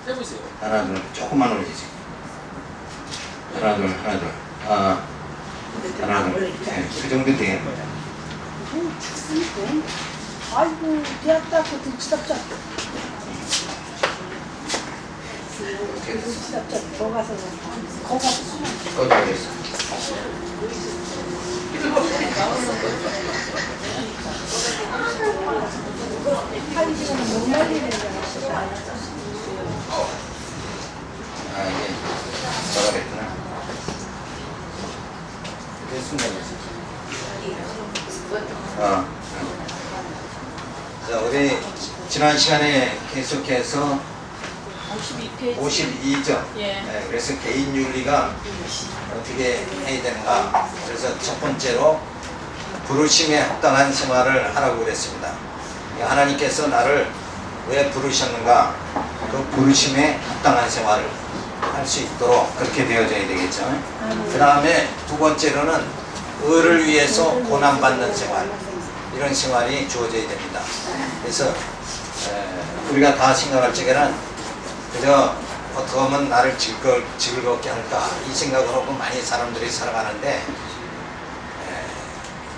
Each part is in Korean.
해보세요. 하나 둘 조금만 올리지. 하나 둘 하나 둘. 하나 둘. 네, 그 정도 돼요. 아이고, 대학다고 등치답자. 등치답자. 거 가서 꺼져 됐어. 하기 시간에 못 날리는 거야. 이게 뭐가 됐구나. 그게 순간이지. 자, 우리 지난 시간에 계속해서 52페이지. 52죠. 예. 네, 그래서 개인 윤리가 어떻게 해야 되는가. 그래서 첫 번째로 부르심에 합당한 생활을 하라고 그랬습니다. 하나님께서 나를 왜 부르셨는가, 그 부르심에 합당한 생활을 할 수 있도록 그렇게 되어져야 되겠죠. 그 다음에 두 번째로는 의를 위해서 고난받는 생활, 이런 생활이 주어져야 됩니다. 그래서 우리가 다 생각할 적에는 그저 어떻게 하면 나를 즐겁게 할까, 이 생각을 하고 많이 사람들이 살아가는데,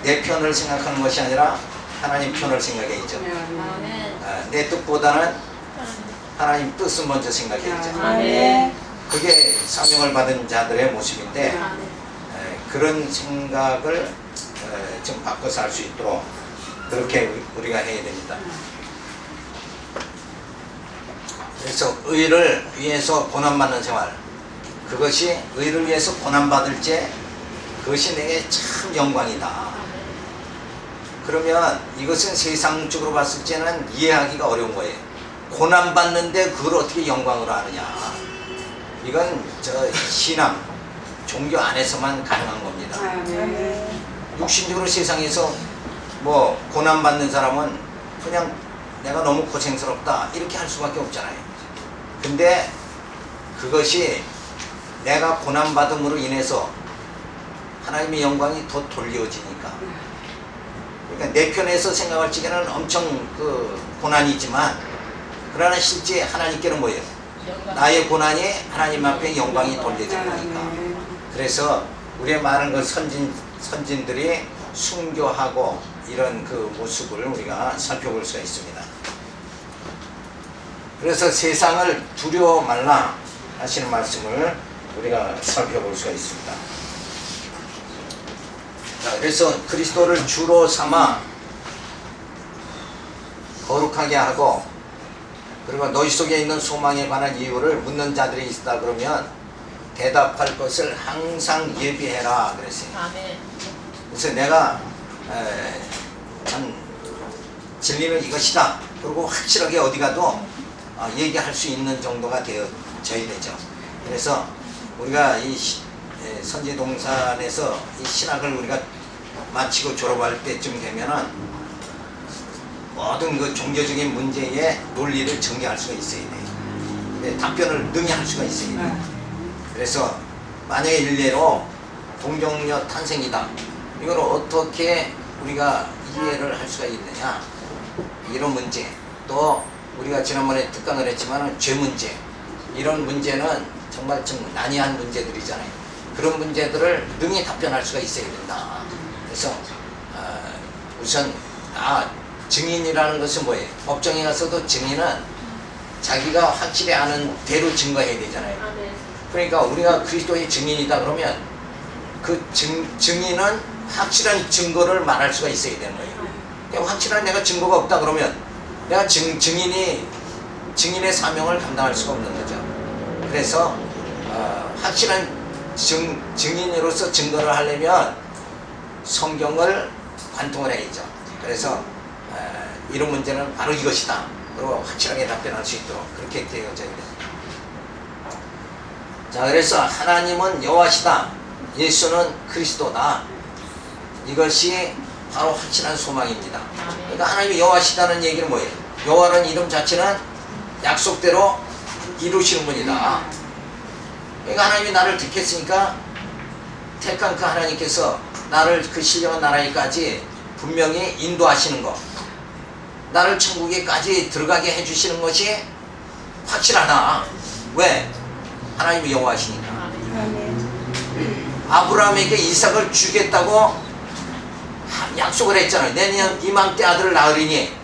내 편을 생각하는 것이 아니라 하나님 편을 생각해야죠. 내 뜻보다는 하나님 뜻을 먼저 생각해야죠. 아멘. 그게 사명을 받은 자들의 모습인데, 그런 생각을 좀 바꿔서 할 수 있도록 그렇게 우리가 해야 됩니다. 그래서 의를 위해서 고난받는 생활, 그것이 의를 위해서 고난받을 때 그것이 내게 참 영광이다. 그러면 이것은 세상적으로 봤을 때는 이해하기가 어려운 거예요. 고난받는데 그걸 어떻게 영광으로 하느냐. 이건 신앙, 종교 안에서만 가능한 겁니다. 육신적으로 세상에서 뭐 고난받는 사람은 그냥 내가 너무 고생스럽다 이렇게 할 수밖에 없잖아요. 근데 그것이 내가 고난받음으로 인해서 하나님의 영광이 더 돌려지니까, 그러니까 내 편에서 생각할 적에는 엄청 그 고난이지만, 그러나 실제 하나님께는 뭐예요? 나의 고난이 하나님 앞에 영광이 돌려지는 거니까. 그래서 우리의 많은 그 선진들이 순교하고 이런 그 모습을 우리가 살펴볼 수가 있습니다. 그래서 세상을 두려워 말라 하시는 말씀을 우리가 살펴볼 수가 있습니다. 자, 그래서 그리스도를 주로 삼아 거룩하게 하고, 그리고 너희 속에 있는 소망에 관한 이유를 묻는 자들이 있다 그러면 대답할 것을 항상 예비해라 그랬어요. 아멘. 그래서 내가 진리는 이것이다, 그리고 확실하게 어디 가도 얘기할 수 있는 정도가 되어져야 되죠. 그래서 우리가 이 선지동산에서 이 신학을 우리가 마치고 졸업할 때쯤 되면은 모든 그 종교적인 문제의 논리를 전개할 수가 있어야 돼요. 답변을 능히 할 수가 있어야 돼요. 그래서 만약에 일례로 동정녀 탄생이다, 이걸 어떻게 우리가 이해를 할 수가 있느냐, 이런 문제, 또 우리가 지난번에 특강을 했지만 죄 문제, 이런 문제는 정말 좀 난해한 문제들이잖아요. 그런 문제들을 능히 답변할 수가 있어야 된다. 그래서 우선 증인이라는 것은 뭐예요? 법정에 가서도 증인은 자기가 확실히 아는 대로 증거해야 되잖아요. 그러니까 우리가 그리스도의 증인이다 그러면 그 증인은 확실한 증거를 말할 수가 있어야 되는 거예요. 그러니까 확실한 내가 증거가 없다 그러면 내가 증인의 사명을 감당할 수가 없는 거죠. 그래서 확실한 증인으로서 증거를 하려면 성경을 관통을 해야죠. 그래서 이런 문제는 바로 이것이다, 그리고 확실하게 답변할 수 있도록 그렇게 되어져야 됩니다. 자, 그래서 하나님은 여호와시다, 예수는 그리스도다, 이것이 바로 확실한 소망입니다. 그러니까 하나님이 여호와시다는 얘기는 뭐예요? 여호와라는 이름 자체는 약속대로 이루시는 분이다. 그러니까 하나님이 나를 택했으니까 택한 그 하나님께서 나를 그 신령한 나라에까지 분명히 인도하시는 것, 나를 천국에까지 들어가게 해주시는 것이 확실하다. 왜? 하나님이 여호와시니까. 아멘. 아브라함에게 이삭을 주겠다고 약속을 했잖아요. 내년 이맘때 아들을 낳으리니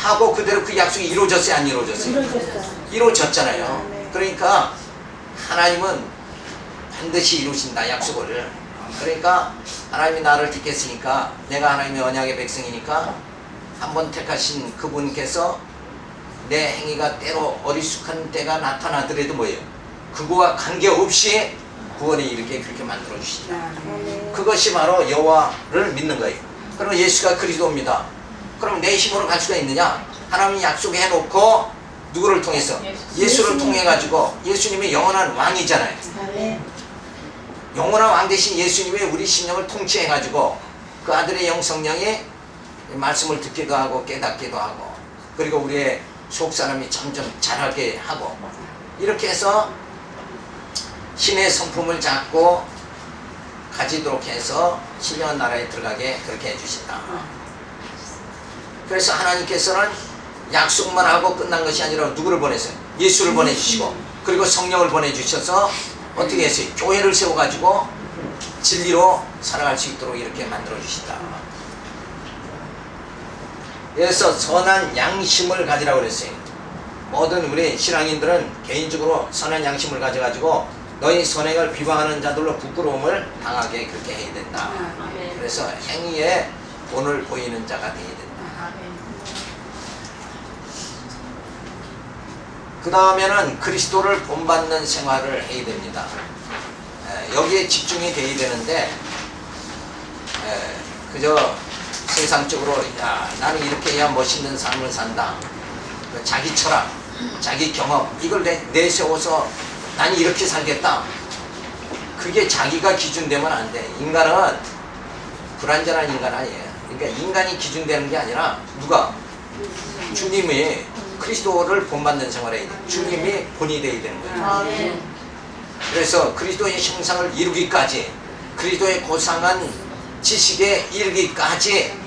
하고 그대로 그 약속이 이루어졌어요, 안 이루어졌어요? 이루어졌어요. 이루어졌잖아요. 네. 그러니까 하나님은 반드시 이루신다, 약속을. 그러니까 하나님이 나를 택했으니까, 내가 하나님의 언약의 백성이니까 한번 택하신 그분께서 내 행위가 때로 어리숙한 때가 나타나더라도 뭐예요? 그거와 관계없이 구원이 이렇게 그렇게 만들어 주신다. 아멘. 그것이 바로 여호와를 믿는 거예요. 그럼 예수가 그리스도입니다. 그럼 내 힘으로 갈 수가 있느냐? 하나님이 약속해 놓고 누구를 통해서? 예수를 통해 가지고, 예수님이 영원한 왕이잖아요. 아멘. 영원한 왕 대신 예수님이 우리 심령을 통치해 가지고 그 아들의 영 성령이 말씀을 듣기도 하고 깨닫기도 하고, 그리고 우리의 속 사람이 점점 자라게 하고, 이렇게 해서 신의 성품을 잡고 가지도록 해서 신령한 나라에 들어가게 그렇게 해주신다. 그래서 하나님께서는 약속만 하고 끝난 것이 아니라 누구를 보내세요? 예수를 보내주시고, 그리고 성령을 보내주셔서 어떻게 했어요? 교회를 세워가지고 진리로 살아갈 수 있도록 이렇게 만들어주신다. 그래서 선한 양심을 가지라고 그랬어요. 모든 우리 신앙인들은 개인적으로 선한 양심을 가져가지고 너희 선행을 비방하는 자들로 부끄러움을 당하게 그렇게 해야 된다. 아멘. 그래서 행위에 본을 보이는 자가 되어야 된다. 아멘. 그 다음에는 그리스도를 본받는 생활을 해야 됩니다. 여기에 집중이 돼야 되는데, 그저 세상적으로 야, 나는 이렇게 해야 멋있는 삶을 산다, 자기 철학, 자기 경험, 이걸 내세워서 나는 이렇게 살겠다, 그게 자기가 기준되면 안 돼. 인간은 불완전한 인간 아니에요. 그러니까 인간이 기준되는 게 아니라 누가? 주님이 그리스도를 본받는 생활을 해야 돼. 주님이 본이 되어야 되는 거예요. 아멘. 그래서 그리스도의 형상을 이루기까지, 그리스도의 고상한 지식에 이르기까지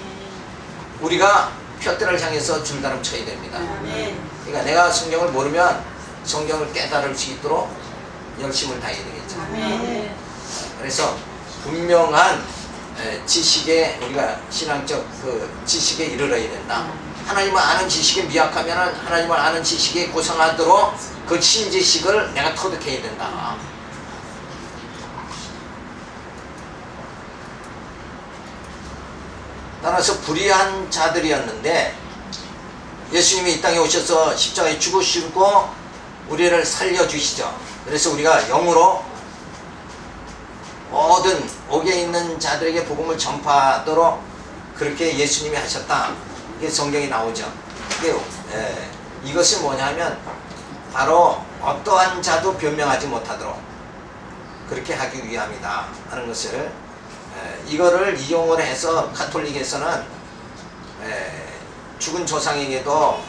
우리가 표대를 향해서 줄다름 쳐야 됩니다. 아멘. 그러니까 내가 성경을 모르면 성경을 깨달을 수 있도록 열심을 다해야 되겠죠. 아멘. 그래서 분명한 지식에, 우리가 신앙적 그 지식에 이르러야 된다. 하나님을 아는 지식에 미약하면 하나님을 아는 지식에 고상하도록 그 신지식을 내가 터득해야 된다. 따라서 불의한 자들이었는데 예수님이 이 땅에 오셔서 십자가에 죽으시고 우리를 살려주시죠. 그래서 우리가 영으로 모든 옥에 있는 자들에게 복음을 전파하도록 그렇게 예수님이 하셨다. 이게 성경이 나오죠. 이것이 뭐냐면 바로 어떠한 자도 변명하지 못하도록 그렇게 하기 위함이다 하는 것을, 이거를 이용을 해서 가톨릭에서는 죽은 조상에게도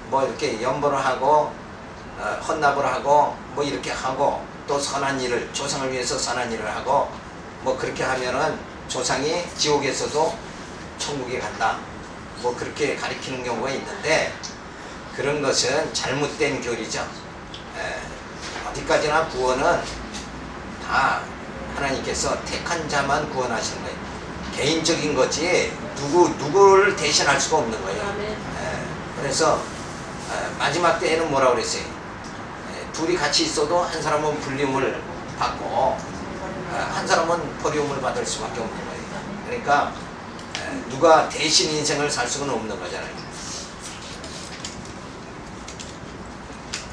뭐 이렇게 연보를 하고 헌납을 하고 뭐 이렇게 하고, 또 선한 일을, 조상을 위해서 선한 일을 하고 뭐 그렇게 하면은 조상이 지옥에서도 천국에 간다, 뭐 그렇게 가리키는 경우가 있는데, 그런 것은 잘못된 교리죠. 어디까지나 구원은 다 하나님께서 택한 자만 구원하시는 거예요. 개인적인 거지 누구를 대신할 수가 없는 거예요. 그래서 마지막 때에는 뭐라고 그랬어요? 둘이 같이 있어도 한 사람은 불림을 받고 한 사람은 버림을 받을 수밖에 없는 거예요. 그러니까 누가 대신 인생을 살 수는 없는 거잖아요.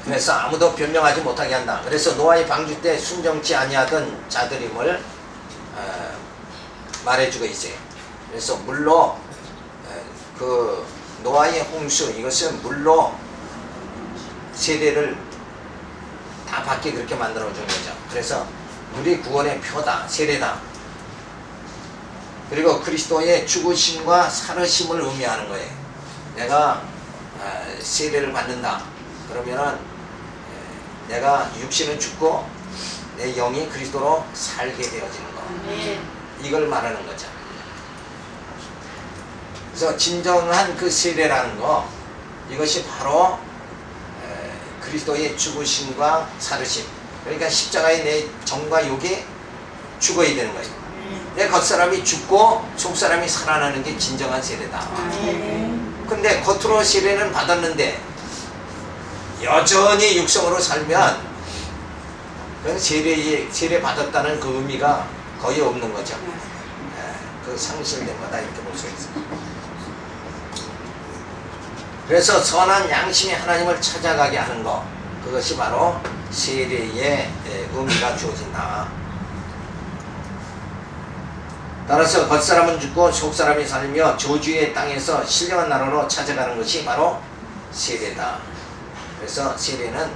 그래서 아무도 변명하지 못하게 한다. 그래서 노아의 방주 때 순정치 아니하던 자들임을 말해주고 있어요. 그래서 물로 그 노아의 홍수, 이것은 물로 세대를 다 받게 그렇게 만들어준 거죠. 그래서 물이 구원의 표다, 세례다. 그리고 그리스도의 죽으심과 살으심을 의미하는 거예요. 내가 세례를 받는다 그러면은 내가 육신은 죽고 내 영이 그리스도로 살게 되어지는 거, 이걸 말하는 거죠. 그래서 진정한 그 세례라는 거, 이것이 바로 그리스도의 죽으심과 살으심. 그러니까 십자가의 내 정과 욕이 죽어야 되는 거예요. 내 겉사람이 죽고 속사람이 살아나는 게 진정한 세례다. 근데 겉으로 세례는 받았는데 여전히 육성으로 살면 그건 세례 받았다는 그 의미가 거의 없는 거죠. 그 상실된 거다 이렇게 볼 수 있습니다. 그래서 선한 양심이 하나님을 찾아가게 하는 것, 그것이 바로 세례의 의미가 주어진다. 따라서 겉사람은 죽고 속사람이 살며 저주의 땅에서 신령한 나라로 찾아가는 것이 바로 세례다. 그래서 세례는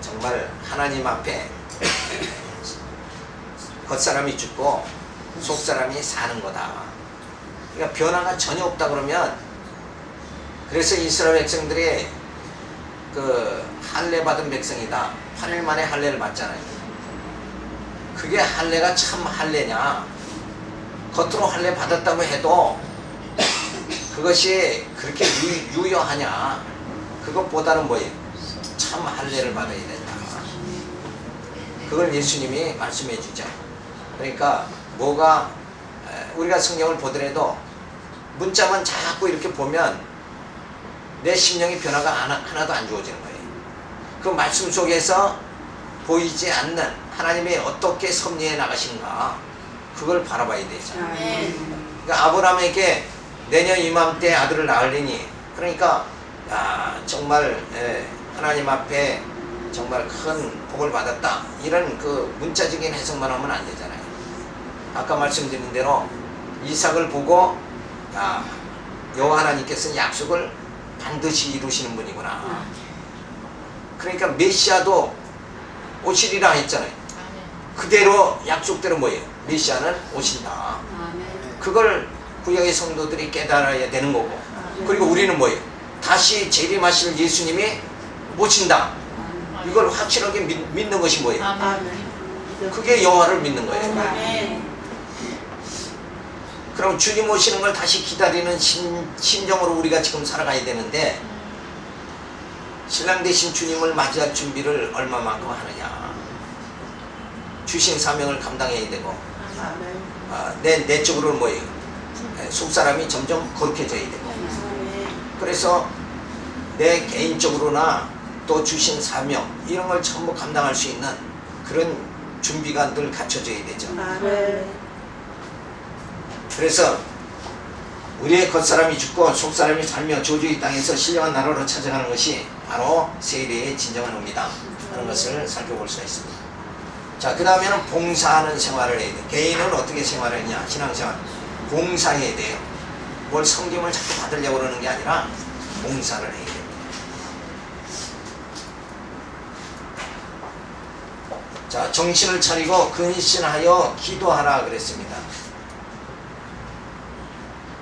정말 하나님 앞에 겉사람이 죽고 속사람이 사는 거다. 그러니까 변화가 전혀 없다 그러면, 그래서 이스라엘 백성들이 그 할례 받은 백성이다. 8일 만에 할례를 받잖아요. 그게 할례가 참 할례냐? 겉으로 할례 받았다고 해도 그것이 그렇게 유효하냐? 그것보다는 뭐예요? 참 할례를 받아야 된다. 그걸 예수님이 말씀해 주죠. 그러니까 뭐가, 우리가 성경을 보더라도 문자만 자꾸 이렇게 보면 내 심령의 변화가 하나도 안 주어지는 거예요. 그 말씀 속에서 보이지 않는 하나님이 어떻게 섭리해 나가신가, 그걸 바라봐야 되죠. 그러니까 아브라함에게 내년 이맘때 아들을 낳으리니, 그러니까 정말 하나님 앞에 정말 큰 복을 받았다, 이런 그 문자적인 해석만 하면 안 되잖아요. 아까 말씀드린 대로 이삭을 보고 여호와 하나님께서는 약속을 반드시 이루시는 분이구나. 그러니까 메시아도 오시리라 했잖아요. 그대로 약속대로 뭐예요? 메시아는 오신다. 그걸 구약의 성도들이 깨달아야 되는 거고, 그리고 우리는 뭐예요? 다시 재림하실 예수님이 오신다. 이걸 확실하게 믿는 것이 뭐예요? 그게 여호와를 믿는 거예요. 그럼 주님 오시는 걸 다시 기다리는 심정으로 우리가 지금 살아가야 되는데, 신랑 되신 주님을 맞이할 준비를 얼마만큼 하느냐. 주신 사명을 감당해야 되고, 내 쪽으로는 뭐예요? 속사람이 점점 거룩해져야 되고, 그래서 내 개인적으로나 또 주신 사명, 이런 걸 전부 감당할 수 있는 그런 준비가 늘 갖춰져야 되죠. 그래서 우리의 겉사람이 죽고 속사람이 살며 저주의 땅에서 신령한 나라로 찾아가는 것이 바로 세례의 진정한 의미다 하는 것을 살펴볼 수가 있습니다. 자, 그 다음에는 봉사하는 생활을 해야 돼. 개인은 어떻게 생활을 했냐? 신앙생활 봉사해야 돼요. 뭘 성김을 자꾸 받으려고 그러는 게 아니라 봉사를 해야 돼요. 자, 정신을 차리고 근신하여 기도하라 그랬습니다.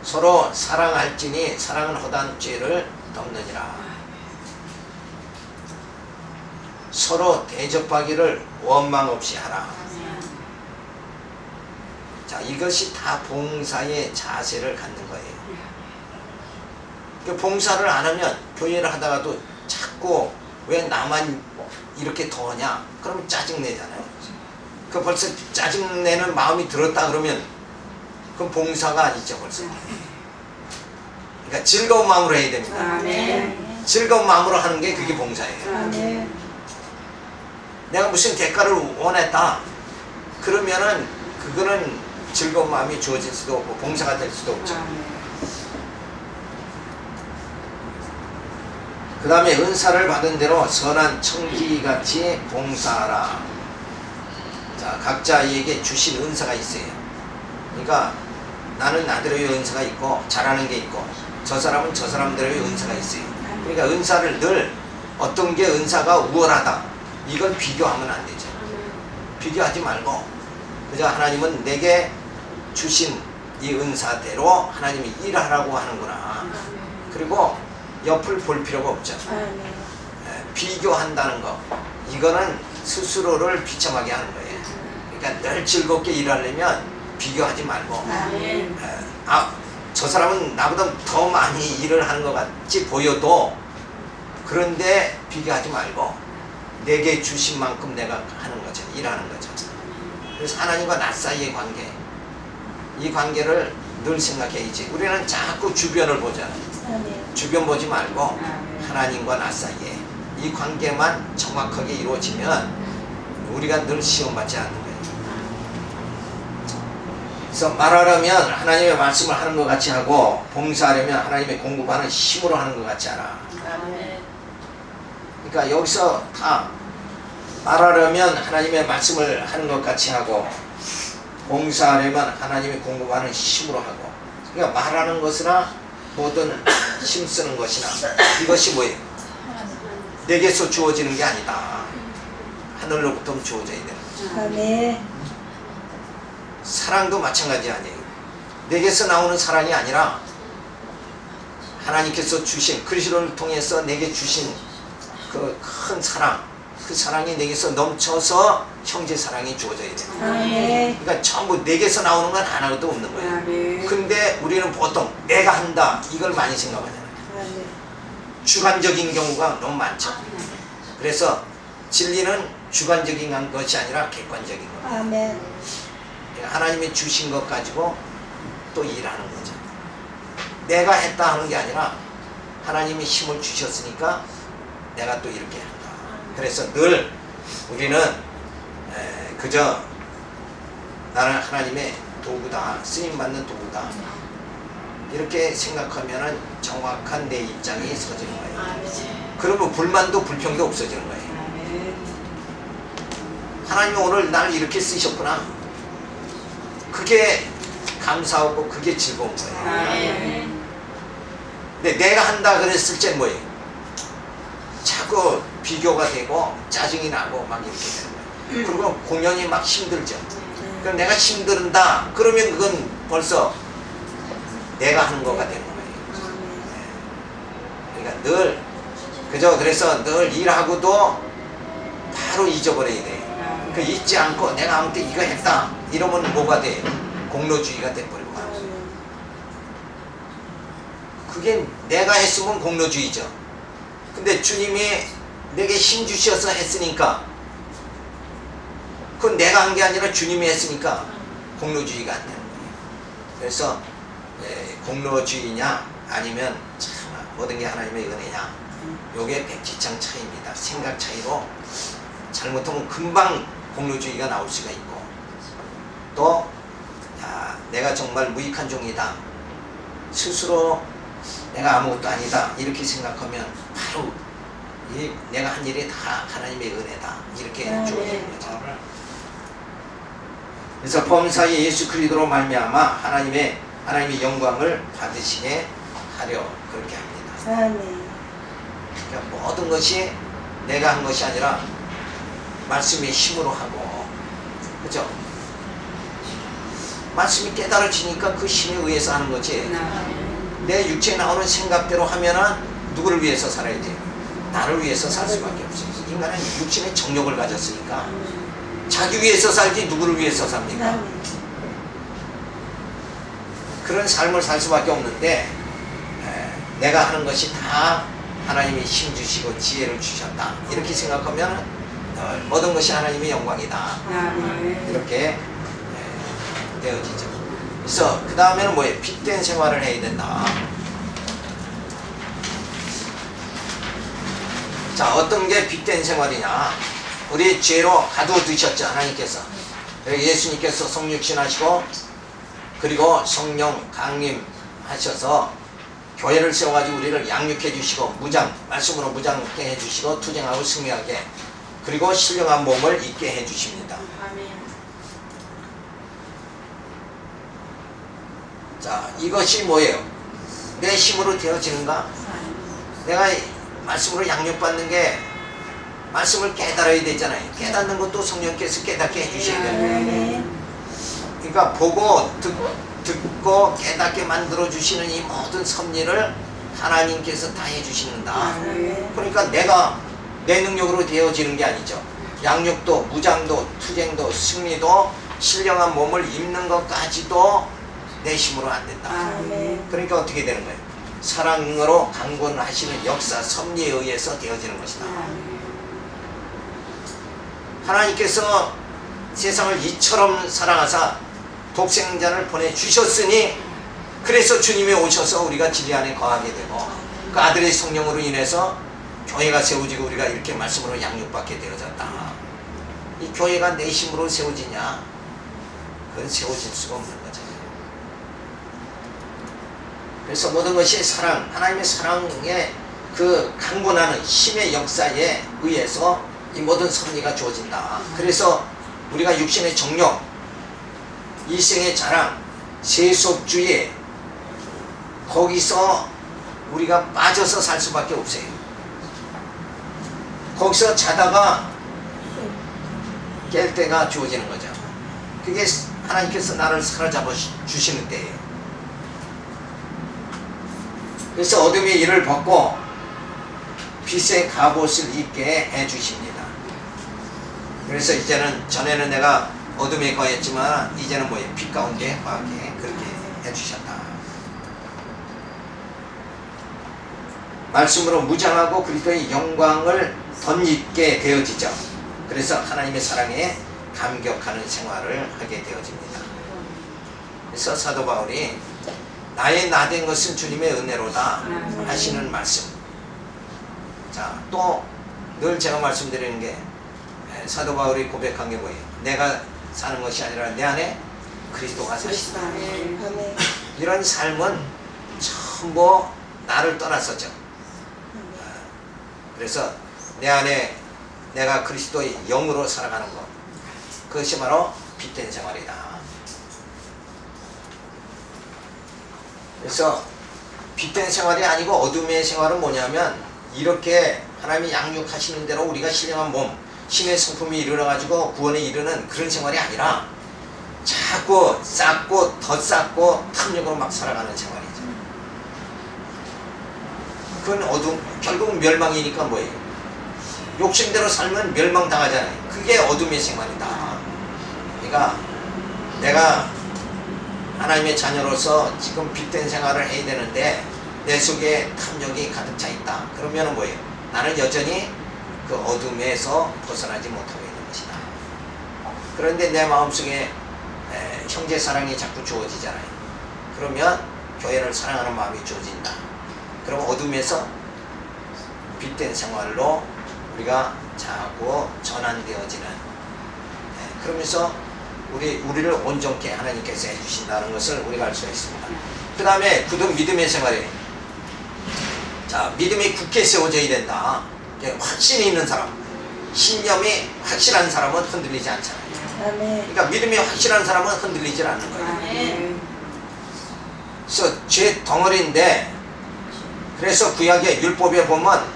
서로 사랑할지니 사랑은 허다한 죄를 덮느니라. 서로 대접하기를 원망 없이 하라. 자, 이것이 다 봉사의 자세를 갖는 거예요. 그 봉사를 안 하면 교회를 하다가도 자꾸 왜 나만 이렇게 더하냐? 그러면 짜증내잖아요. 그 벌써 짜증내는 마음이 들었다 그러면 그건 봉사가 아니죠, 벌써. 그러니까 즐거운 마음으로 해야 됩니다. 즐거운 마음으로 하는 게 그게 봉사예요. 내가 무슨 대가를 원했다 그러면은 그거는 즐거운 마음이 주어질 수도 없고 봉사가 될 수도 없죠. 그 다음에 은사를 받은 대로 선한 청기같이 봉사하라. 자, 각자에게 주신 은사가 있어요. 그러니까 나는 나대로의 은사가 있고 잘하는 게 있고, 저 사람은 저 사람대로의 은사가 있어요. 그러니까 은사를 늘 어떤 게 은사가 우월하다, 이건 비교하면 안 되죠. 비교하지 말고 그저 하나님은 내게 주신 이 은사대로 하나님이 일하라고 하는구나. 그리고 옆을 볼 필요가 없죠. 비교한다는 거, 이거는 스스로를 비참하게 하는 거예요. 그러니까 늘 즐겁게 일하려면 비교하지 말고, 저 사람은 나보다 더 많이 일을 하는 것 같이 보여도 그런데 비교하지 말고 내게 주신 만큼 내가 하는 거죠. 일하는 거죠. 그래서 하나님과 나 사이의 관계, 이 관계를 늘 생각해야지. 우리는 자꾸 주변을 보잖아요. 아멘. 주변 보지 말고 하나님과 나 사이에 이 관계만 정확하게 이루어지면 우리가 늘 시험받지 않는 거예요. 그래서 말하려면 하나님의 말씀을 하는 것 같이 하고, 봉사하려면 하나님의 공급하는 힘으로 하는 것 같지 않아. 아멘. 그러니까 여기서 다 말하려면 하나님의 말씀을 하는 것 같이 하고, 봉사하려면 하나님의 공급하는 힘으로 하고. 그러니까 말하는 것이나 모든 힘 쓰는 것이나 이것이 뭐예요? 내게서 주어지는 게 아니다. 하늘로부터 주어져야 되는 거죠. 아멘. 사랑도 마찬가지 아니에요. 내게서 나오는 사랑이 아니라 하나님께서 주신, 그리스도를 통해서 내게 주신 그 큰 사랑, 그 사랑이 내게서 넘쳐서 형제 사랑이 주어져야 돼요. 아멘. 그러니까 전부 내게서 나오는 건 하나도 없는 거예요. 아멘. 근데 우리는 보통 내가 한다 이걸 많이 생각하잖아요. 아멘. 주관적인 경우가 너무 많죠. 그래서 진리는 주관적인 것이 아니라 객관적인 거예요. 아멘. 하나님이 주신 것 가지고 또 일하는 거죠. 내가 했다 하는 게 아니라 하나님이 힘을 주셨으니까 내가 또 이렇게 한다. 그래서 늘 우리는 그저 나는 하나님의 도구다, 쓰임받는 도구다, 이렇게 생각하면 정확한 내 입장이 서지는 거예요. 그러면 불만도 불평도 없어지는 거예요. 하나님이 오늘 날 이렇게 쓰셨구나, 그게 감사하고 그게 즐거운 거예요. 근데 내가 한다 그랬을 때 뭐예요? 자꾸 비교가 되고 짜증이 나고 막 이렇게 되는 거예요. 그리고 공연이 막 힘들죠. 그럼 내가 힘든다 그러면 그건 벌써 내가 하는 거가 되는 거예요. 그러니까 늘 그저 그래서 늘 일하고도 바로 잊어버려야 돼요. 그 잊지 않고 내가 아무튼 이거 했다 이러면 뭐가 돼요? 공로주의가 돼버리고 말이죠. 그게 내가 했으면 공로주의죠. 근데 주님이 내게 힘 주셔서 했으니까, 그건 내가 한 게 아니라 주님이 했으니까 공로주의가 안 되는 거예요. 그래서 공로주의냐 아니면 참 모든 게 하나님의 은혜냐, 요게 백지장 차이입니다. 생각 차이로 잘못하면 금방 공로주의가 나올 수가 있고, 또 내가 정말 무익한 종이다, 스스로 내가 아무것도 아니다 이렇게 생각하면 바로 내가 한 일이 다 하나님의 은혜다 이렇게 주어지는 거죠. 그래서 범사에 예수 그리스도로 말미암아 하나님의 영광을 받으시게 하려 그렇게 합니다. 아멘. 그러니까 모든 것이 내가 한 것이 아니라 말씀의 힘으로 하고, 그죠? 말씀이 깨달아지니까 그 힘에 의해서 하는 거지. 내 육체에 나오는 생각대로 하면은 누구를 위해서 살아야 돼요? 나를 위해서 살 수밖에 없어요. 인간은 육신의 정욕을 가졌으니까 자기 위해서 살지 누구를 위해서 삽니까? 아멘. 그런 삶을 살 수밖에 없는데, 내가 하는 것이 다 하나님이 힘 주시고 지혜를 주셨다 이렇게 생각하면 모든 것이 하나님의 영광이다 이렇게 되어지죠. 그래서 그 다음에는 뭐예요? 빚된 생활을 해야 된다. 자, 어떤 게 빚된 생활이냐? 우리 죄로 가둬두셨죠, 하나님께서. 예수님께서 성육신 하시고, 그리고 성령 강림하셔서 교회를 세워가지고 우리를 양육해 주시고, 말씀으로 무장케 해 주시고, 투쟁하고 승리하게, 그리고 신령한 몸을 있게 해 주십니다. 자, 이것이 뭐예요? 내 힘으로 되어지는가? 내가 말씀으로 양육받는 게 말씀을 깨달아야 되잖아요. 깨닫는 것도 성령께서 깨닫게 해주셔야 돼요. 아멘. 그러니까 보고 듣고 깨닫게 만들어주시는 이 모든 섭리를 하나님께서 다 해주시는다. 그러니까 내가 내 능력으로 되어지는 게 아니죠. 양육도 무장도 투쟁도 승리도 신령한 몸을 입는 것까지도 내 힘으로 안 된다. 아멘. 그러니까 어떻게 되는 거예요? 사랑으로 강권하시는 역사 섭리에 의해서 되어지는 것이다. 하나님께서 세상을 이처럼 사랑하사 독생자를 보내주셨으니 그래서 주님이 오셔서 우리가 진리 안에 거하게 되고 그 아들의 성령으로 인해서 교회가 세워지고 우리가 이렇게 말씀으로 양육받게 되어졌다. 이 교회가 내 힘으로 세워지냐? 그건 세워질 수가 없는 거죠. 그래서 모든 것이 사랑, 하나님의 사랑의 그 강권하는 힘의 역사에 의해서 이 모든 섭리가 주어진다. 그래서 우리가 육신의 정욕, 이생의 자랑, 세속주의 거기서 우리가 빠져서 살 수밖에 없어요. 거기서 자다가 깰 때가 주어지는 거죠. 그게 하나님께서 나를 사로잡아 주시는 때예요. 그래서 어둠의 일을 벗고 빛의 갑옷을 입게 해주십니다. 그래서 이제는 전에는 내가 어둠에 거했지만 이제는 뭐예요? 빛 가운데 거하게 그렇게 해주셨다. 말씀으로 무장하고 그리스도의 영광을 덧입게 되어지죠. 그래서 하나님의 사랑에 감격하는 생활을 하게 되어집니다. 그래서 사도 바울이 나의 나된 것은 주님의 은혜로다 하시는 말씀. 자, 또 늘 제가 말씀드리는 게 사도 바울이 고백한 게 뭐예요? 내가 사는 것이 아니라 내 안에 그리스도가 사시다. 이런 삶은 전부 나를 떠났었죠. 그래서 내 안에 내가 그리스도의 영으로 살아가는 것, 그것이 바로 빛된 생활이다. 그래서 빛된 생활이 아니고 어둠의 생활은 뭐냐면 이렇게 하나님이 양육하시는 대로 우리가 신령한 몸, 신의 성품이 이르러가지고 구원에 이르는 그런 생활이 아니라 자꾸 쌓고 더 쌓고 탐욕으로 막 살아가는 생활이죠. 그건 어둠, 결국은 멸망이니까 뭐예요? 욕심대로 살면 멸망당하잖아요. 그게 어둠의 생활이다. 그러니까 내가 하나님의 자녀로서 지금 빛된 생활을 해야 되는데 내 속에 탐욕이 가득 차 있다. 그러면 뭐예요? 나는 여전히 그 어둠에서 벗어나지 못하고 있는 것이다. 그런데 내 마음속에 형제 사랑이 자꾸 주어지잖아요. 그러면 교회를 사랑하는 마음이 주어진다. 그럼 어둠에서 빛된 생활로 우리가 자꾸 전환되어지는, 그러면서 우리를 온전케 하나님께서 해주신다는 것을 우리가 알 수가 있습니다. 그 다음에 굳은 믿음의 생활이에요. 자, 믿음이 굳게 세워져야 된다. 확신이 있는 사람, 신념이 확실한 사람은 흔들리지 않잖아요. 그러니까 믿음이 확실한 사람은 흔들리지 않는 거예요. 그래서 죄 덩어리인데, 그래서 구약의 율법에 보면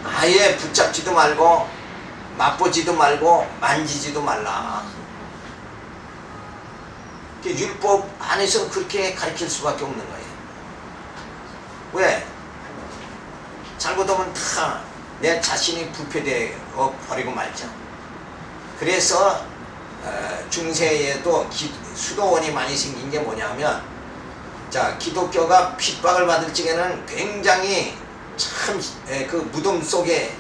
아예 붙잡지도 말고 맛보지도 말고 만지지도 말라. 율법 안에서 그렇게 가르칠 수밖에 없는 거예요. 왜? 잘못하면 다 내 자신이 부패되어 버리고 말죠. 그래서 중세에도 수도원이 많이 생긴 게 뭐냐면, 자, 기독교가 핍박을 받을 적에는 굉장히 참 그 무덤 속에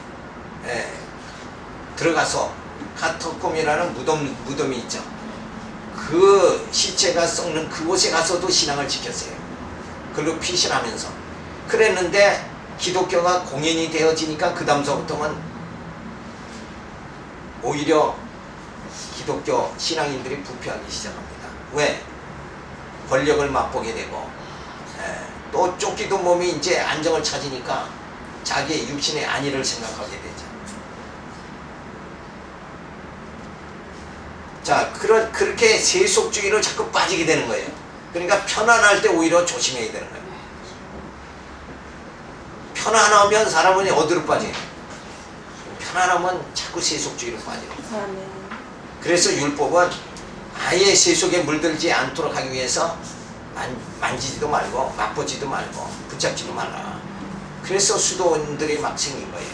들어가서 카타콤이라는 무덤이 있죠. 그 시체가 썩는 그곳에 가서도 신앙을 지켰어요. 그리고 피신하면서 그랬는데 기독교가 공인이 되어지니까 그 다음서부터는 오히려 기독교 신앙인들이 부패하기 시작합니다. 왜? 권력을 맛보게 되고, 또 쫓기던 몸이 이제 안정을 찾으니까 자기의 육신의 안위를 생각하게 되죠. 자, 그렇게 세속주의로 자꾸 빠지게 되는 거예요. 그러니까 편안할 때 오히려 조심해야 되는 거예요. 편안하면 사람은 어디로 빠져요? 편안하면 자꾸 세속주의로 빠져요. 그래서 율법은 아예 세속에 물들지 않도록 하기 위해서 만지지도 말고 맛보지도 말고 붙잡지도 말라. 그래서 수도원들이 막 생긴 거예요.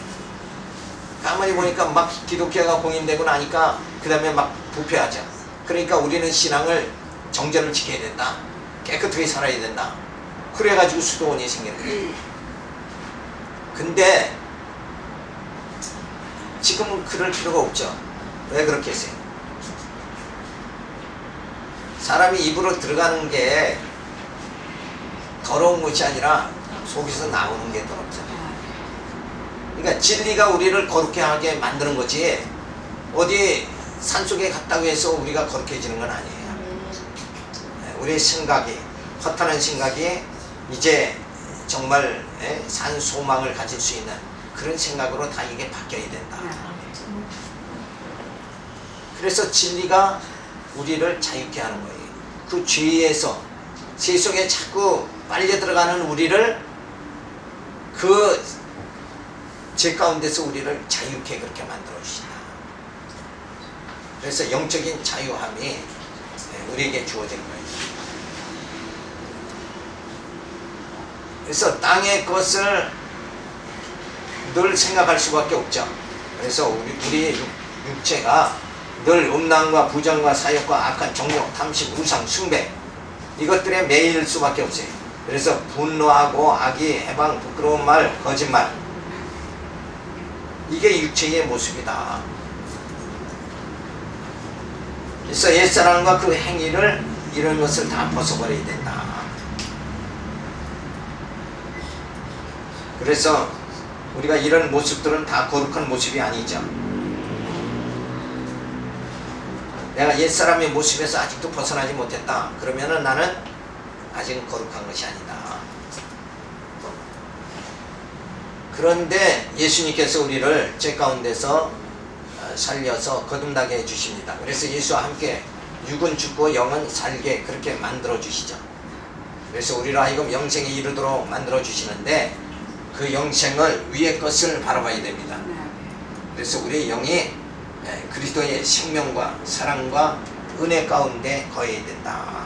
가만히 보니까 막 기독교가 공인되고 나니까 그 다음에 막 부패하죠. 그러니까 우리는 신앙을 정절을 지켜야 된다. 깨끗하게 살아야 된다. 그래가지고 수도원이 생기는 거예요. 근데 지금은 그럴 필요가 없죠. 왜 그렇게 했어요? 사람이 입으로 들어가는 게 더러운 것이 아니라 속에서 나오는 게 더럽잖아요. 그러니까 진리가 우리를 거룩해 하게 만드는 거지 어디 산속에 갔다고 해서 우리가 거룩해지는 건 아니에요. 우리의 생각이, 허탄한 생각이 이제 정말 산 소망을 가질 수 있는 그런 생각으로 다 이게 바뀌어야 된다. 그래서 진리가 우리를 자유케 하는 거예요. 그 죄에서 세 속에 자꾸 빨려 들어가는 우리를 그 죄 가운데서 우리를 자유케 그렇게 만들어 주신다. 그래서 영적인 자유함이 우리에게 주어진 거예요. 그래서 땅의 것을 늘 생각할 수밖에 없죠. 그래서 우리 육체가 늘 음란과 부정과 사욕과 악한 정욕, 탐심, 우상, 숭배 이것들에 매일 수밖에 없어요. 그래서 분노하고 악의, 해방, 부끄러운 말, 거짓말 이게 육체의 모습이다. 그래서 옛사람과 그 행위를 이런 것을 다 벗어버려야 된다. 그래서 우리가 이런 모습들은 다 거룩한 모습이 아니죠. 내가 옛사람의 모습에서 아직도 벗어나지 못했다. 그러면은 나는 아직 거룩한 것이 아니다. 그런데 예수님께서 우리를 죄 가운데서 살려서 거듭나게 해주십니다. 그래서 예수와 함께 육은 죽고 영은 살게 그렇게 만들어 주시죠. 그래서 우리로 하여금 영생에 이르도록 만들어 주시는데 그 영생을 위의 것을 바라봐야 됩니다. 그래서 우리의 영이 그리스도의 생명과 사랑과 은혜 가운데 거해야 된다.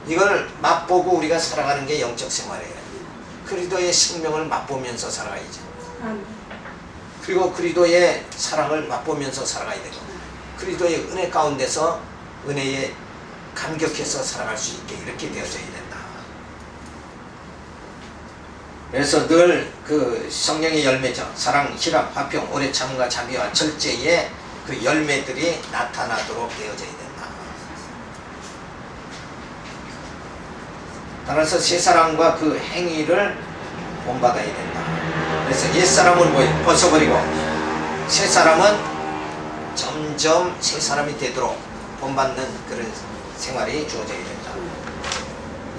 이걸 맛보고 우리가 살아가는 게 영적 생활이에요. 그리스도의 생명을 맛보면서 살아가야죠. 그리고 그리스도의 사랑을 맛보면서 살아가야 되고 그리스도의 은혜 가운데서 은혜에 감격해서 살아갈 수 있게 이렇게 되어져야 된다. 그래서 늘 그 성령의 열매죠. 사랑, 희락, 화평, 오래 참음과 자비와 절제의 그 열매들이 나타나도록 되어져야 된다. 따라서 새 사람과 그 행위를 본받아야 된다. 그래서 옛사람을 벗어버리고 새 사람은 점점 새 사람이 되도록 본받는 그런 생활이 주어져야 된다.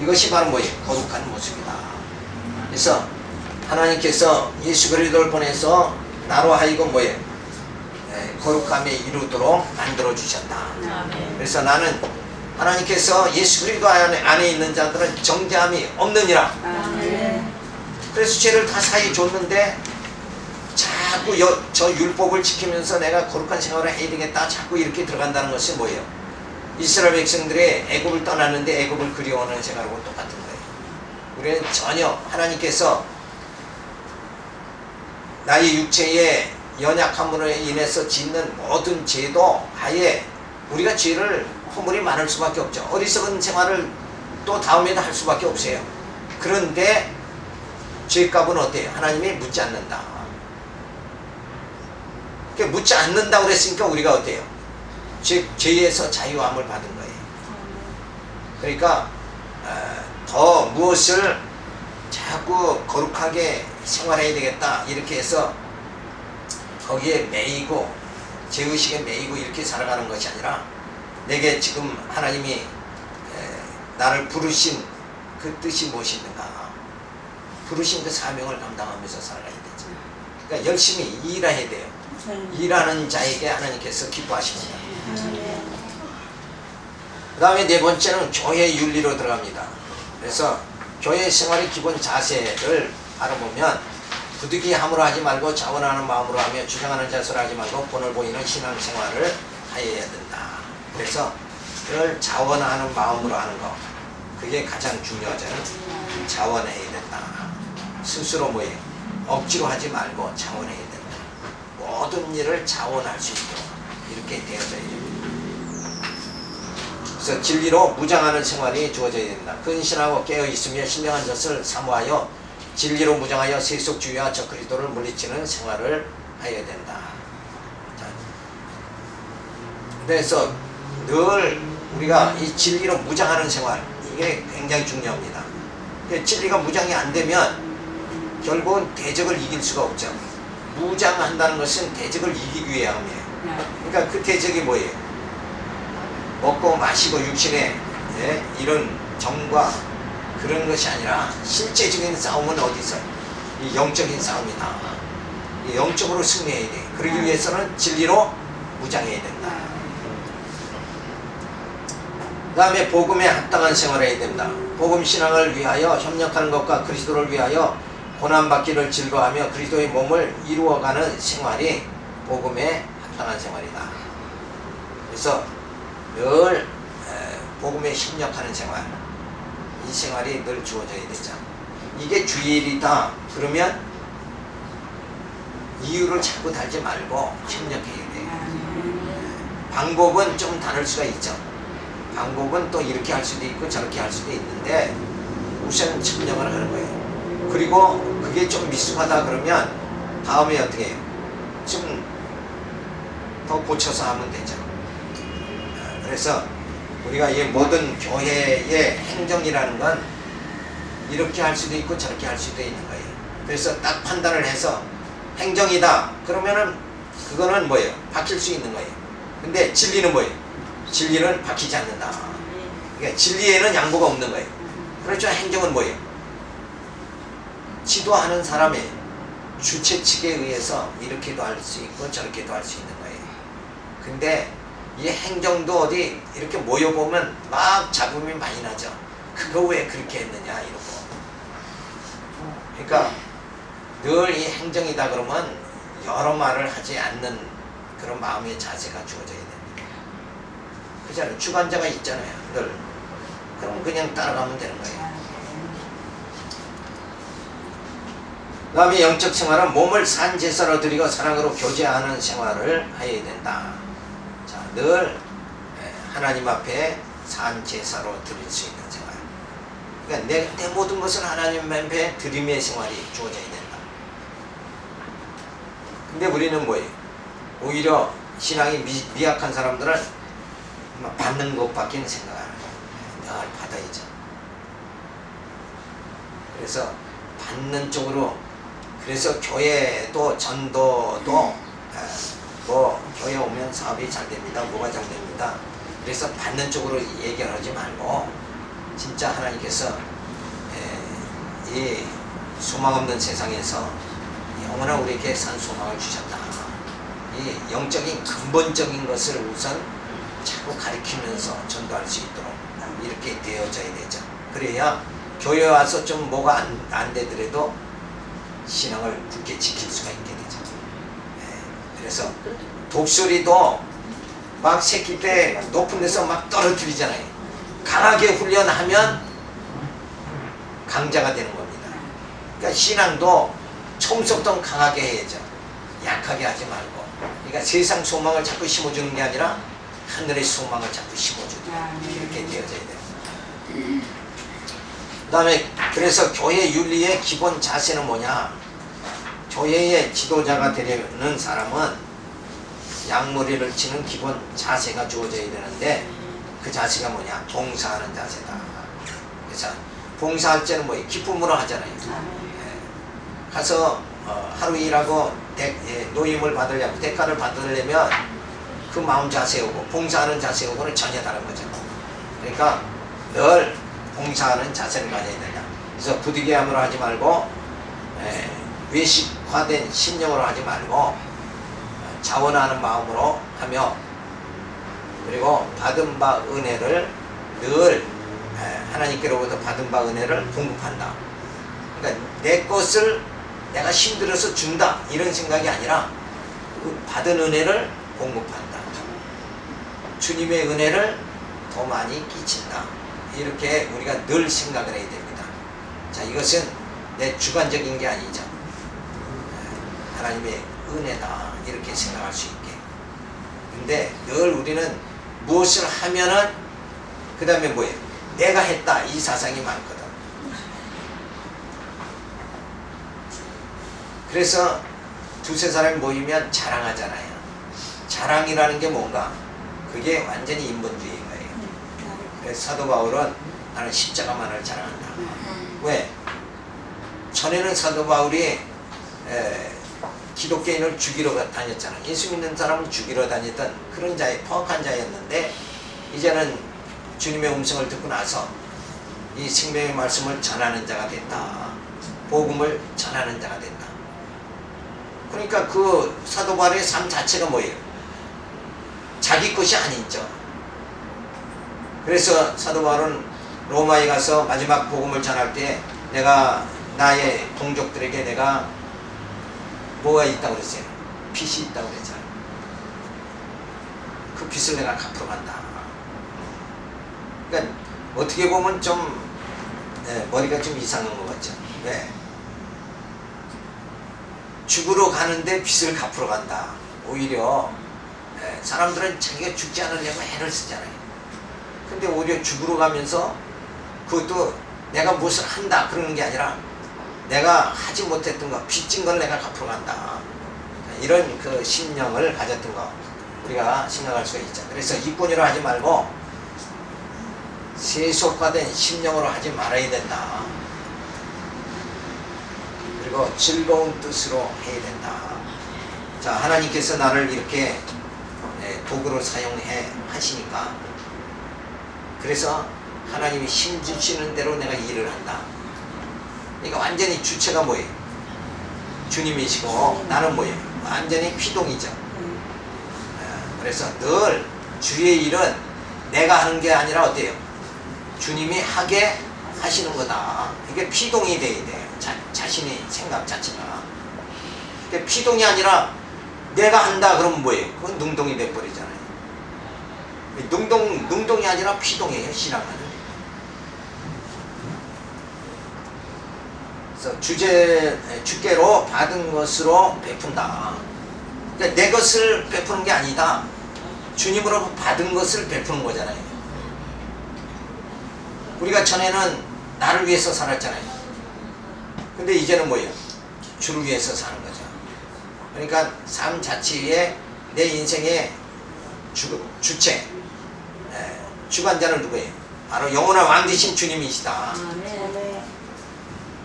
이것이 바로 거룩한 모습이다. 그래서 하나님께서 예수 그리스도를 보내서 나로 하여금 거룩함에 이루도록 만들어 주셨다. 그래서 나는 하나님께서 예수 그리스도 안에 있는 자들은 정죄함이 없느니라. 그래서 죄를 다 사해 줬는데 자꾸 저 율법을 지키면서 내가 거룩한 생활을 해야 되겠다 자꾸 이렇게 들어간다는 것이 뭐예요? 이스라엘 백성들이 애굽을 떠났는데 애굽을 그리워하는 생활하고 똑같은 거예요. 우리는 전혀 하나님께서 나의 육체의 연약함으로 인해서 짓는 모든 죄도 아예 우리가 죄를 허물이 많을 수밖에 없죠. 어리석은 생활을 또 다음에도 할 수밖에 없어요. 그런데 죄값은 어때요? 하나님이 묻지 않는다. 묻지 않는다고 그랬으니까 우리가 어때요? 죄에서 자유함을 받은 거예요. 그러니까 더 무엇을 자꾸 거룩하게 생활해야 되겠다 이렇게 해서 거기에 매이고 죄의식에 매이고 이렇게 살아가는 것이 아니라 내게 지금 하나님이 나를 부르신 그 뜻이 무엇인가 부르신 그 사명을 감당하면서 살아가야 되죠. 그러니까 열심히 일해야 돼요. 일하는 자에게 하나님께서 기뻐하십니다. 그 다음에 네 번째는 교회 윤리로 들어갑니다. 그래서 교회 생활의 기본 자세를 알아보면 부득이 함으로 하지 말고 자원하는 마음으로 하며 주장하는 자세로 하지 말고 본을 보이는 신앙생활을 하여야 된다. 그래서 그걸 자원하는 마음으로 하는 거 그게 가장 중요하잖아요. 자원해야 된다. 스스로 억지로 하지 말고 자원해야 된다. 모든 일을 자원할 수 있도록 이렇게 되어져야 됩니다. 그래서 진리로 무장하는 생활이 주어져야 된다. 근신하고 깨어 있으며 신령한 것을 사모하여 진리로 무장하여 세속주의와 저 그리스도를 물리치는 생활을 해야 된다. 자, 그래서 늘 우리가 이 진리로 무장하는 생활, 이게 굉장히 중요합니다. 진리가 무장이 안 되면 결국은 대적을 이길 수가 없죠. 무장한다는 것은 대적을 이기기 위함이에요. 그러니까 그 대적이 뭐예요? 먹고 마시고 육신의 이런 정과 그런 것이 아니라 실제적인 싸움은 어디서? 이 영적인 싸움이다. 이 영적으로 승리해야 돼. 그러기 위해서는 진리로 무장해야 된다. 그 다음에 복음에 합당한 생활을 해야 된다. 복음 신앙을 위하여 협력하는 것과 그리스도를 위하여 고난받기를 즐거워하며 그리스도의 몸을 이루어가는 생활이 복음에 합당한 생활이다. 그래서 늘 복음에 협력하는 생활, 이 생활이 늘 주어져야 되죠. 이게 주일이다 그러면 이유를 자꾸 달지 말고 협력해야 돼요. 방법은 좀 다를 수가 있죠. 방법은 또 이렇게 할 수도 있고 저렇게 할 수도 있는데 우선 협력을 하는 거예요. 그리고 그게 좀 미숙하다 그러면 다음에 어떻게 해요? 좀 더 고쳐서 하면 되죠. 그래서 우리가 이 모든 교회의 행정이라는 건 이렇게 할 수도 있고 저렇게 할 수도 있는 거예요. 그래서 딱 판단을 해서 행정이다 그러면은 그거는 뭐예요? 바뀔 수 있는 거예요. 근데 진리는 뭐예요? 진리는 바뀌지 않는다. 그러니까 진리에는 양보가 없는 거예요. 그렇죠. 행정은 뭐예요? 지도하는 사람의 주체 측에 의해서 이렇게도 할 수 있고 저렇게도 할 수 있는 거예요. 근데 이 행정도 어디 이렇게 모여보면 막 잡음이 많이 나죠. 그거 왜 그렇게 했느냐 이러고. 그러니까 늘 이 행정이다 그러면 여러 말을 하지 않는 그런 마음의 자세가 주어져야 됩니다. 그잖아요. 주관자가 있잖아요. 늘. 그럼 그냥 따라가면 되는 거예요. 그 다음에 영적 생활은 몸을 산 제사로 드리고 사랑으로 교제하는 생활을 해야 된다. 자, 늘 하나님 앞에 산 제사로 드릴 수 있는 생활. 그러니까 내 모든 것을 하나님 앞에 드림의 생활이 주어져야 된다. 근데 우리는 뭐예요? 오히려 신앙이 미약한 사람들은 받는 것밖에 생각 안 해요. 늘 받아야죠. 그래서 받는 쪽으로. 그래서 교회도 전도도 뭐 교회 오면 사업이 잘 됩니다. 뭐가 잘 됩니다. 그래서 받는 쪽으로 얘기하지 말고 진짜 하나님께서 이 소망 없는 세상에서 영원한 우리에게 산 소망을 주셨다. 이 영적인 근본적인 것을 우선 자꾸 가르치면서 전도할 수 있도록 이렇게 되어져야 되죠. 그래야 교회 와서 좀 뭐가 안 되더라도 신앙을 굳게 지킬 수가 있게 되죠. 그래서 독수리도 막 새끼 때 높은 데서 막 떨어뜨리잖아요. 강하게 훈련하면 강자가 되는 겁니다. 그러니까 신앙도 처음부터 강하게 해야죠. 약하게 하지 말고. 그러니까 세상 소망을 자꾸 심어주는 게 아니라 하늘의 소망을 자꾸 심어주는 이렇게 되어져야 돼요. 그 다음에 그래서 교회 윤리의 기본 자세는 뭐냐? 교회의 지도자가 되려는 사람은 양머리를 치는 기본 자세가 주어져야 되는데 그 자세가 뭐냐? 봉사하는 자세다. 그래서 봉사할 때는 뭐예요? 기쁨으로 하잖아요. 가서 하루 일하고 노임을 받으려면 대가를 받으려면 그 마음 자세하고 봉사하는 자세하고는 전혀 다른 거죠. 그러니까 늘 봉사하는 자세를 가져야 된다. 그래서 부득이함으로 하지 말고 외식화된 심령으로 하지 말고 자원하는 마음으로 하며 그리고 받은 바 은혜를 늘 하나님께로부터 받은 바 은혜를 공급한다. 그러니까 내 것을 내가 힘들어서 준다 이런 생각이 아니라 그 받은 은혜를 공급한다. 주님의 은혜를 더 많이 끼친다. 이렇게 우리가 늘 생각을 해야 됩니다. 자, 이것은 내 주관적인 게 아니죠. 하나님의 은혜다 이렇게 생각할 수 있게. 근데 늘 우리는 무엇을 하면은 그 다음에 뭐예요? 내가 했다. 이 사상이 많거든. 그래서 두세 사람이 모이면 자랑하잖아요. 자랑이라는 게 뭔가? 그게 완전히 인본주의인 거예요. 그래서 사도 바울은 나는 십자가만을 자랑한다. 왜? 전에는 사도 바울이 기독교인을 죽이러 다녔잖아요. 예수 믿는 사람을 죽이러 다녔던 그런 자의 포악한 자였는데 이제는 주님의 음성을 듣고 나서 이 생명의 말씀을 전하는 자가 됐다. 복음을 전하는 자가 됐다. 그러니까 그 사도 바울의 삶 자체가 뭐예요? 자기 것이 아니죠. 그래서 사도 바울은 로마에 가서 마지막 복음을 전할 때 내가 나의 동족들에게 내가 뭐가 있다고 그랬어요? 빚이 있다고 그랬잖아요. 그 빚을 내가 갚으러 간다. 그러니까 어떻게 보면 좀 머리가 좀 이상한 것 같죠. 왜? 죽으러 가는데 빚을 갚으러 간다. 오히려 사람들은 자기가 죽지 않으려고 애를 쓰잖아요. 근데 오히려 죽으러 가면서 그것도 내가 무엇을 한다 그러는 게 아니라 내가 하지 못했던 거, 빚진 걸 내가 갚으러 간다. 이런 그 심령을 가졌던 거 우리가 생각할 수가 있죠. 그래서 이권으로 하지 말고 세속화된 심령으로 하지 말아야 된다. 그리고 즐거운 뜻으로 해야 된다. 자, 하나님께서 나를 이렇게 도구로 사용해 하시니까 그래서 하나님이 힘 주시는 대로 내가 일을 한다. 그러니까 완전히 주체가 뭐예요? 주님이시고 나는 뭐예요? 완전히 피동이죠. 그래서 늘 주의 일은 내가 하는 게 아니라 어때요? 주님이 하게 하시는 거다. 이게 피동이 돼야 돼요. 자신의 생각 자체가. 그러니까 피동이 아니라 내가 한다 그러면 뭐예요? 그건 능동이 돼버리잖아요. 능동이 아니라 피동이에요. 신앙은. 그래서 주께로 받은 것으로 베푼다. 그러니까 내 것을 베푸는 게 아니다. 주님으로 받은 것을 베푸는 거잖아요. 우리가 전에는 나를 위해서 살았잖아요. 근데 이제는 뭐예요? 주를 위해서 사는 거죠. 그러니까 삶 자체에 내 인생의 주체, 주관자는 누구예요? 바로 영원한 왕 되신 주님이시다.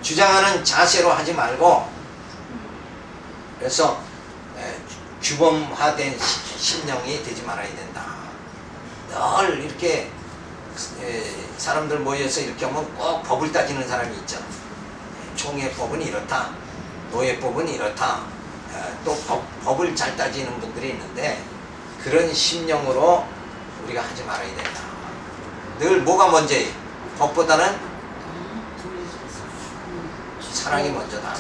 주장하는 자세로 하지 말고 그래서 규범화된 심령이 되지 말아야 된다. 늘 이렇게 사람들 모여서 이렇게 하면 꼭 법을 따지는 사람이 있죠. 총회법은 이렇다. 노예법은 이렇다. 또 법을 잘 따지는 분들이 있는데 그런 심령으로 우리가 하지 말아야 된다. 늘 뭐가 먼저예요? 법보다는 사랑이 먼저다.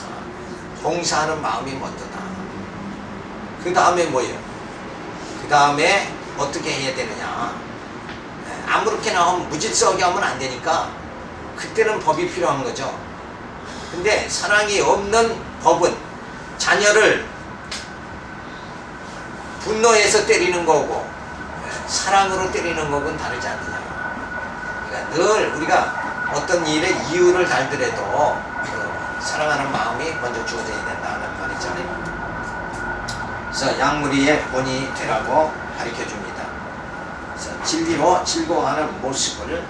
봉사하는 마음이 먼저다. 그 다음에 뭐예요? 그 다음에 어떻게 해야 되느냐? 아무렇게나 하면 무질서하게 하면 안 되니까 그때는 법이 필요한 거죠. 근데 사랑이 없는 법은 자녀를 분노해서 때리는 거고 사랑으로 때리는 거는 다르지 않느냐. 그러니까 늘 우리가 어떤 일에 이유를 달더라도 사랑하는 마음이 먼저 주어져야 된다는 말이죠. 그래서 양무리의 본이 되라고 가르쳐 줍니다. 그래서 진리로 즐거워하는 모습을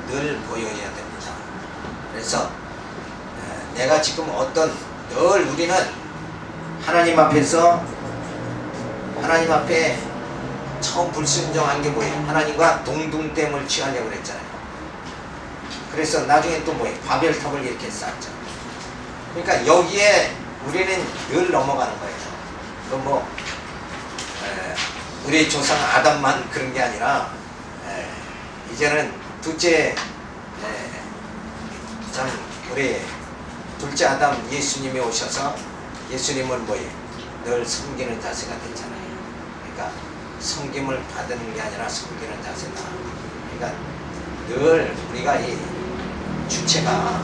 늘 보여야 됩니다. 그래서 내가 지금 늘 우리는 하나님 앞에 처음 불순종한 게 뭐예요? 하나님과 동등됨을 취하려고 그랬잖아요. 그래서 나중에 또 뭐예요? 바벨탑을 이렇게 쌓았죠. 그러니까 여기에 우리는 늘 넘어가는 거예요. 우리 조상 아담만 그런 게 아니라 이제는 우리 둘째 아담 예수님이 오셔서 예수님은 뭐예요? 늘 섬기는 자세가 됐잖아요. 그러니까 섬김을 받는 게 아니라 섬기는 자세다. 그러니까 늘 우리가 이 주체가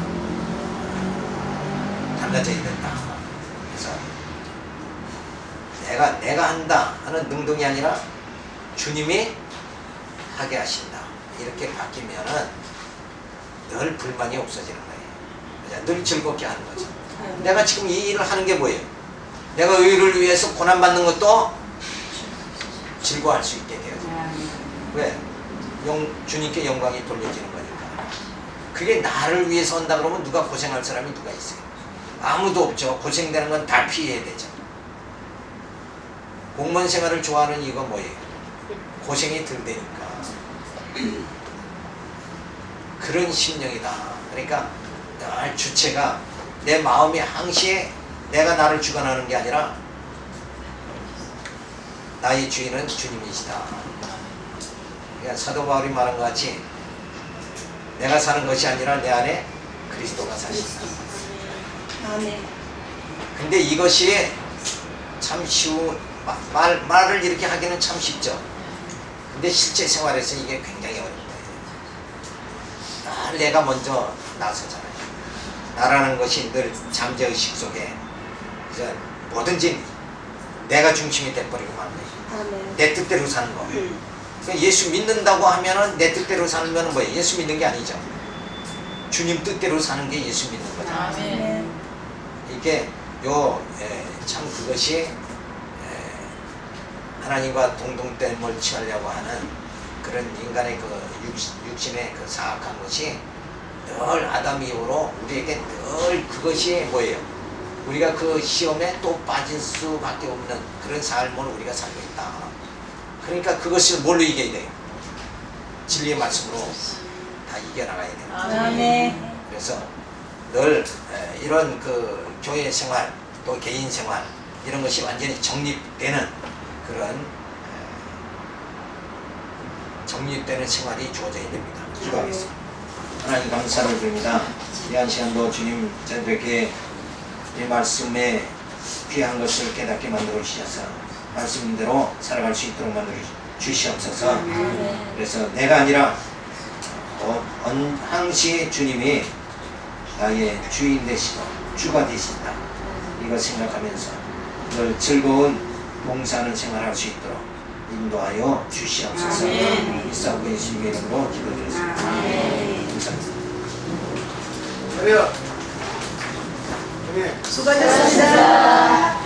달라져야 된다. 그래서 내가 한다 하는 능동이 아니라 주님이 하게 하신다. 이렇게 바뀌면은 늘 불만이 없어지는 거예요. 늘 즐겁게 하는 거죠. 내가 지금 이 일을 하는 게 뭐예요? 내가 의를 위해서 고난받는 것도 즐거워할 수 있게 되어져. 왜? 주님께 영광이 돌려지는 거니까. 그게 나를 위해서 한다 그러면 누가 고생할 사람이 누가 있어요? 아무도 없죠. 고생되는 건 다 피해야 되죠. 공무원 생활을 좋아하는 이유가 뭐예요? 고생이 덜 되니까. 그런 심령이다. 그러니까 늘 주체가 내 마음이 항시에 내가 나를 주관하는 게 아니라 나의 주인은 주님이시다. 그러니까 사도 바울이 말한 것 같이 내가 사는 것이 아니라 내 안에 그리스도가 사신다. 아멘. 근데 이것이 참 말을 이렇게 하기는 참 쉽죠. 근데 실제 생활에서 이게 굉장히 어려운 거예요. 내가 먼저 나서잖아요. 나라는 것이 늘 잠재의식 속에 이제 뭐든지 내가 중심이 돼버리고 마는 거예요. 아멘. 내 뜻대로 사는 거. 그러니까 예수 믿는다고 하면은 내 뜻대로 사는 건 뭐예요? 예수 믿는 게 아니죠. 주님 뜻대로 사는 게 예수 믿는 거죠. 아멘. 이게 참 그것이 하나님과 동등됨을 취하려고 하는 그런 인간의 그 육신의 그 사악한 것이 늘 아담 이후로 우리에게 늘 그것이 뭐예요? 우리가 그 시험에 또 빠질 수밖에 없는 그런 삶을 우리가 살고 있다. 그러니까 그것을 뭘로 이겨야 돼요? 진리의 말씀으로 다 이겨나가야 돼요. 아멘. 그래서 늘 이런 그 교회 생활 또 개인 생활 이런 것이 완전히 정립되는 그런 정립되는 생활이 주어져야 됩니다. 기도하겠습니다. 하나님 감사를 드립니다. 이한 시간도 주님 저희들에게 이 말씀에 귀한 것을 깨닫게 만들어 주셔서 말씀대로 살아갈 수 있도록 만들어 주시옵소서. 그래서 내가 아니라 항시 주님이 나의 주인 되시고 주가 되신다. 이거 생각하면서 늘 즐거운 봉사하는 생활할 수 있도록 인도하여 주시옵소서. 이사고 예수님의 이름으로 기도드렸습니다. 감사합니다. 수고하셨습니다.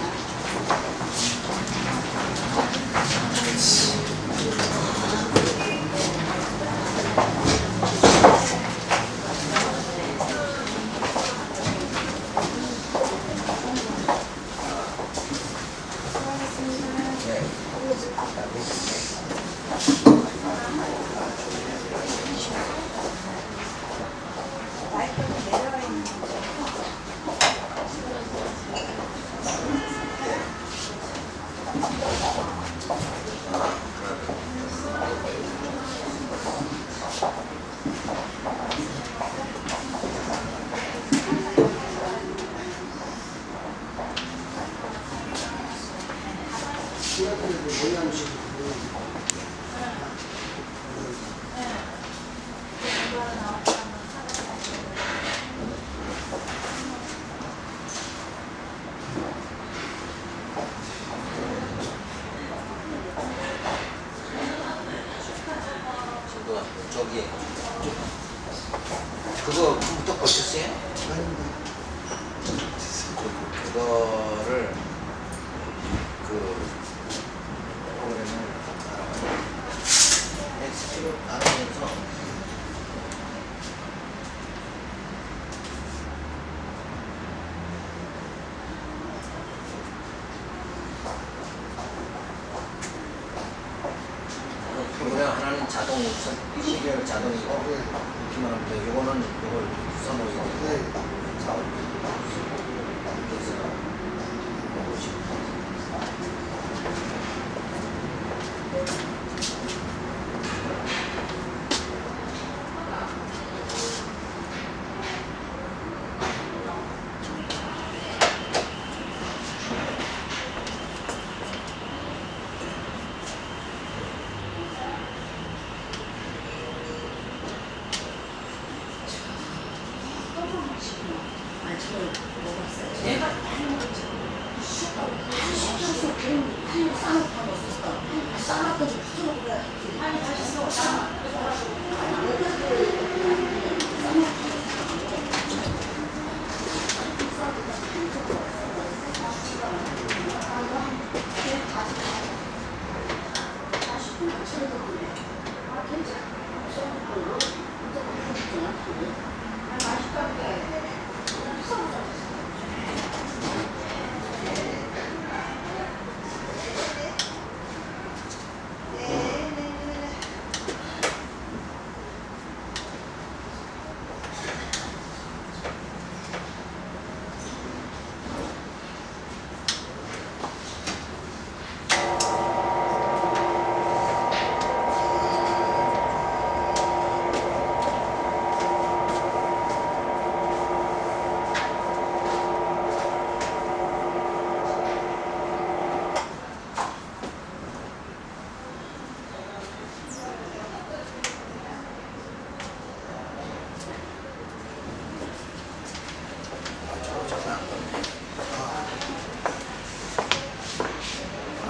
저기 그거 컴퓨터 보셨어요? 그거를 그 프로그램을 알아봐요. 엑스피로 알아보면서 프로그램 하나는 자동 시계열 자동이고 이렇게만 하면 돼. 요거는 요걸 써놓어야 돼. 싸놨더니 부드럽게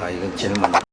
아, 이건 질문.